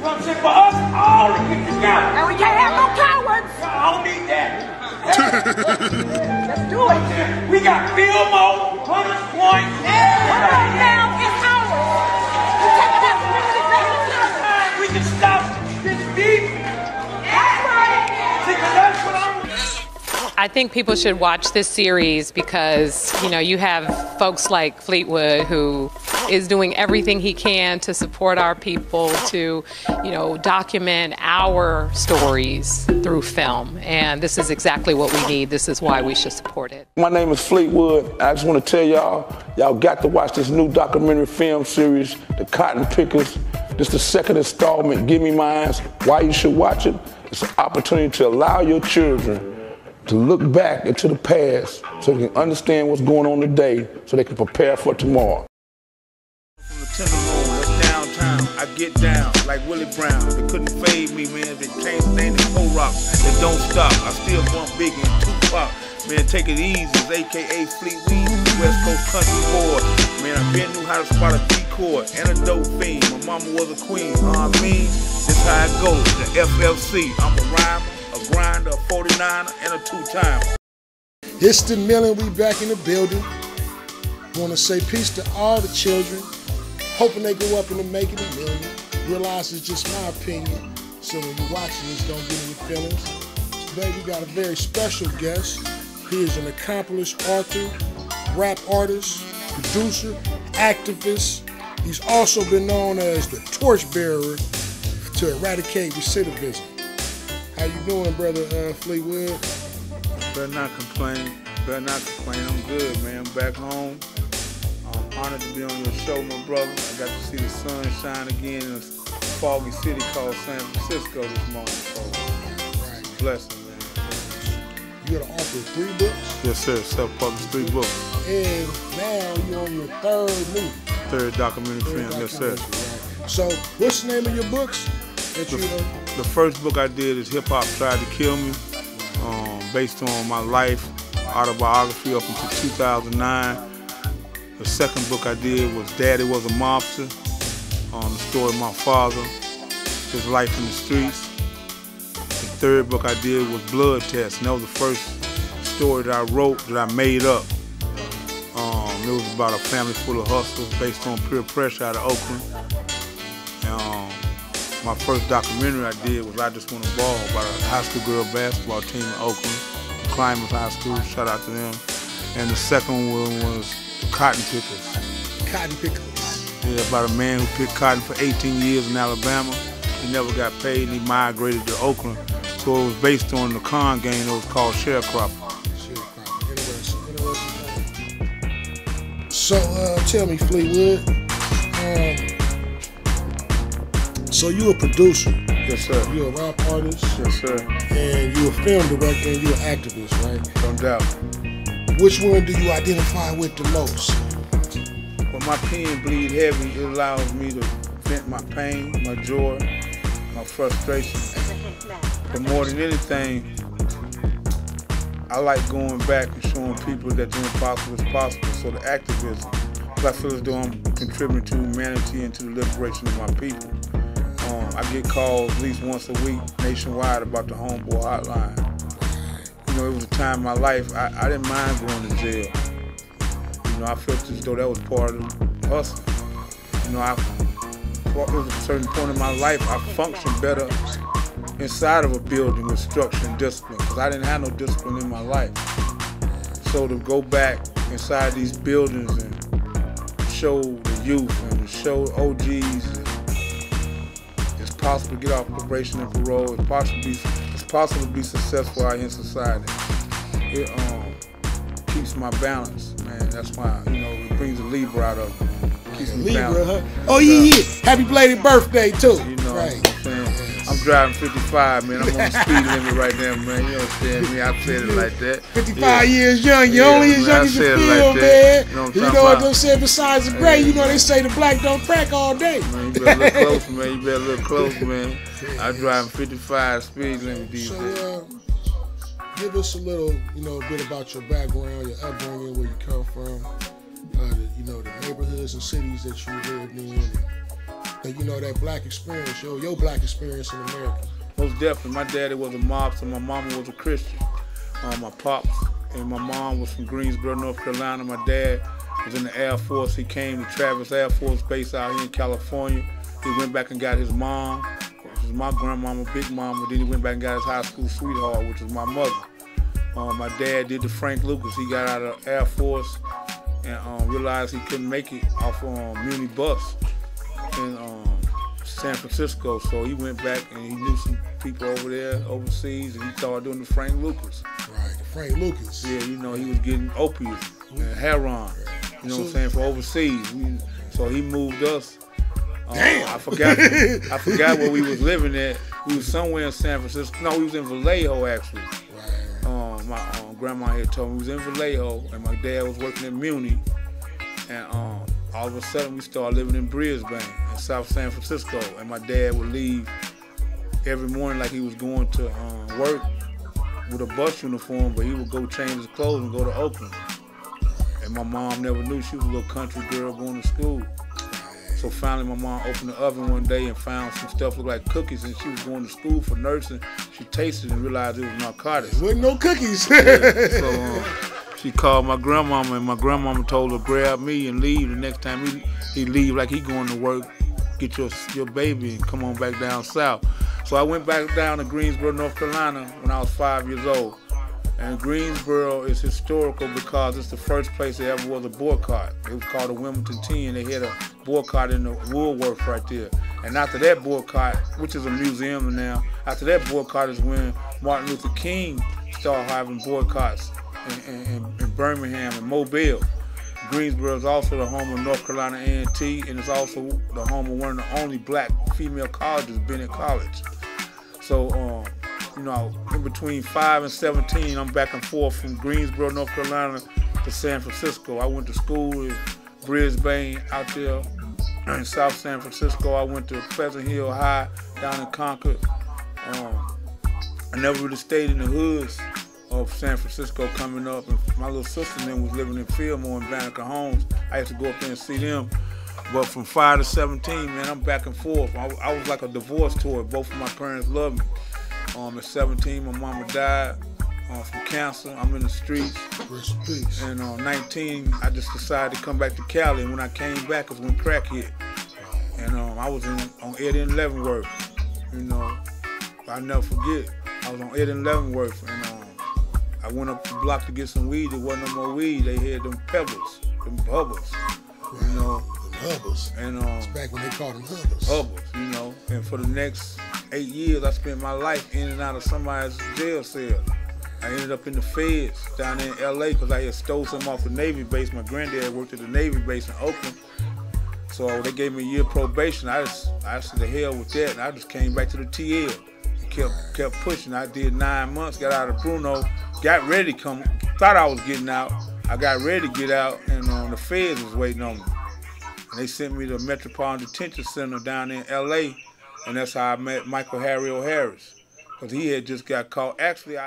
know what I'm saying? For us all to get together. And we can't have no cowards. I don't need that. Let's do it. We got Fillmore, Hunters Point, Right now, it's ours. We take that community back. we can stop this beef. That's right. See, 'cause that's what I'm... I think people should watch this series because, you know, you have folks like Fleetwood who is doing everything he can to support our people, to, you know, document our stories through film. And this is exactly what we need. This is why we should support it. My name is Fleetwood. I just want to tell y'all got to watch this new documentary film series, The Cotton Pickers. This is the second installment, Give Me Mines. Why you should watch it? It's an opportunity to allow your children to look back into the past so they can understand what's going on today so they can prepare for tomorrow. From the Tenderloin, that's downtown. I get down like Willie Brown. They couldn't fade me, man. They changed the name to Cold Rock. They don't stop. I still bump Biggie and Tupac. Man, take it easy. It's AKA Fleetwood, West Coast Country Boy. Man, I been knew how to spot a decoy and a dope fiend. My mama was a queen, you know what I mean? This how it goes. The FLC. I'm a rhymer, a grinder, a 49er, and a two-timer. It's the Million, we back in the building. Want to say peace to all the children. Hoping they go up and make it a million. Realize it's just my opinion. So when you're watching this, don't get any feelings. Today we got a very special guest. He is an accomplished author, rap artist, producer, activist. He's also been known as the torchbearer to eradicate recidivism. How you doing, brother Fleetwood? Better not complain. Better not complain. I'm good, man. I'm back home. I'm honored to be on your show, my brother. I got to see the sun shine again in a foggy city called San Francisco this morning. So, it's a blessing, man. You're the author of 3 books? Yes, sir. Self-published 3 books. And now you're on your 3rd movie. 3rd documentary film, yes, sir. Right. So, what's the name of your books? The first book I did is Hip Hop Tried to Kill Me, based on my life, autobiography up until 2009. The second book I did was Daddy Was a Mobster, the story of my father, his life in the streets. The third book I did was Blood Test, and that was the first story that I wrote that I made up. It was about a family full of hustlers based on peer pressure out of Oakland. And, my first documentary I did was I Just Wanna Ball, about a high school girl basketball team in Oakland, Climbers High School, shout out to them. And the second one was The Cotton Pickers. Cotton Pickers. Yeah, about a man who picked cotton for 18 years in Alabama. He never got paid and he migrated to Oakland. So it was based on the con game that was called sharecropping. Interesting. So tell me, Fleetwood, so you a producer? Yes, sir. You a rap artist? Yes, sir. And you a film director and you an activist, right? No doubt. Which one do you identify with the most? When my pen bleed heavy, it allows me to vent my pain, my joy, my frustration. But more than anything, I like going back and showing people that the impossible is possible. So the activism, because I feel as though I'm contributing to humanity and to the liberation of my people. I get calls at least once a week nationwide about the Homeboy Hotline. You know, it was a time in my life I didn't mind going to jail. You know, I felt as though that was part of the hustle. You know, it was a certain point in my life I functioned better inside of a building with structure and discipline, because I didn't have no discipline in my life. So to go back inside these buildings and show the youth and to show OGs it's possible to get off probation and parole, it's possible to be successful out here in society. It keeps my balance, man. That's why, you know, it brings a Libra out of me. Keeps me balanced. Huh? Oh yeah. Happy belated birthday too. You know right. what I'm saying? I'm driving 55, man. I'm on the speed limit right now, man. You understand me? I said it like that. 55 years young. You're only as young as you feel, like man. You know what they say besides the gray, you know they say the black don't crack all day. Man, you better look close, man. You better look close, man. I'm driving 55 speed limit these days. Give us a little, bit about your background, your upbringing, where you come from, the neighborhoods and cities that you lived in. You know, that black experience, your black experience in America. Most definitely. My daddy was a mobster. My mama was a Christian. My pops and my mom was from Greensboro, North Carolina. My dad was in the Air Force. He came to Travis Air Force Base out here in California. He went back and got his mom, which was my grandmama, big mama. Then he went back and got his high school sweetheart, which was my mother. My dad did the Frank Lucas. He got out of Air Force and realized he couldn't make it off Muni bus in San Francisco. So he went back and he knew some people over there overseas, and he started doing the Frank Lucas. Right, Frank Lucas. Yeah, you know, he was getting opiates and heroin, you know what I'm saying, for overseas. So he moved us. Damn. I forgot where we was living at. We was somewhere in San Francisco. No, we was in Vallejo, actually. Right. My grandma had told me we was in Vallejo, and my dad was working at Muni. And all of a sudden, we started living in Brisbane, in South San Francisco. And my dad would leave every morning like he was going to work with a bus uniform, but he would go change his clothes and go to Oakland. And my mom never knew. She was a little country girl going to school. So finally my mom opened the oven one day and found some stuff looked like cookies, and she was going to school for nursing. She tasted it and realized it was narcotics. Wasn't no cookies. Yeah. So she called my grandmama, and my grandmama told her, grab me and leave. The next time he leave like he going to work, get your baby and come on back down south. So I went back down to Greensboro, North Carolina when I was 5 years old. And Greensboro is historical because it's the first place there ever was a boycott. It was called the Wilmington 10. They had a boycott in the Woolworth right there. And after that boycott, which is a museum now, after that boycott is when Martin Luther King started having boycotts in Birmingham and Mobile. Greensboro is also the home of North Carolina A&T, and it's also the home of one of the only black female colleges, Bennett College. So, you know, in between 5 and 17, I'm back and forth from Greensboro, North Carolina to San Francisco. I went to school in Brisbane out there in South San Francisco. I went to Pleasant Hill High down in Concord. I never really stayed in the hoods of San Francisco coming up. And my little sister and them was living in Fillmore and Banneker Homes. I used to go up there and see them. But from 5 to 17, man, I'm back and forth. I was like a divorce toy. Both of my parents loved me. At 17, my mama died from cancer. I'm in the streets. Rest in peace. And 19, I just decided to come back to Cali. And when I came back, is when crack hit. And I was on Eddie and Leavenworth. You know, I'll never forget. I was on Eddie and Leavenworth, and I went up the block to get some weed. There wasn't no more weed. They had them pebbles, them bubbles. You know. Hubbers. And it's back when they called them hubbers. Hubbers, you know. And for the next 8 years, I spent my life in and out of somebody's jail cell. I ended up in the feds down in LA because I had stole something off the Navy base. My granddad worked at the Navy base in Oakland. So they gave me a year probation. I said the hell with that, and I just came back to the TL. And kept pushing. I did 9 months, got out of Bruno, got ready to come, thought I was getting out. I got ready to get out, and the feds was waiting on me. And they sent me to Metropolitan Detention Center down in LA, and that's how I met Michael Harry O'Harris, because he had just got caught. Actually,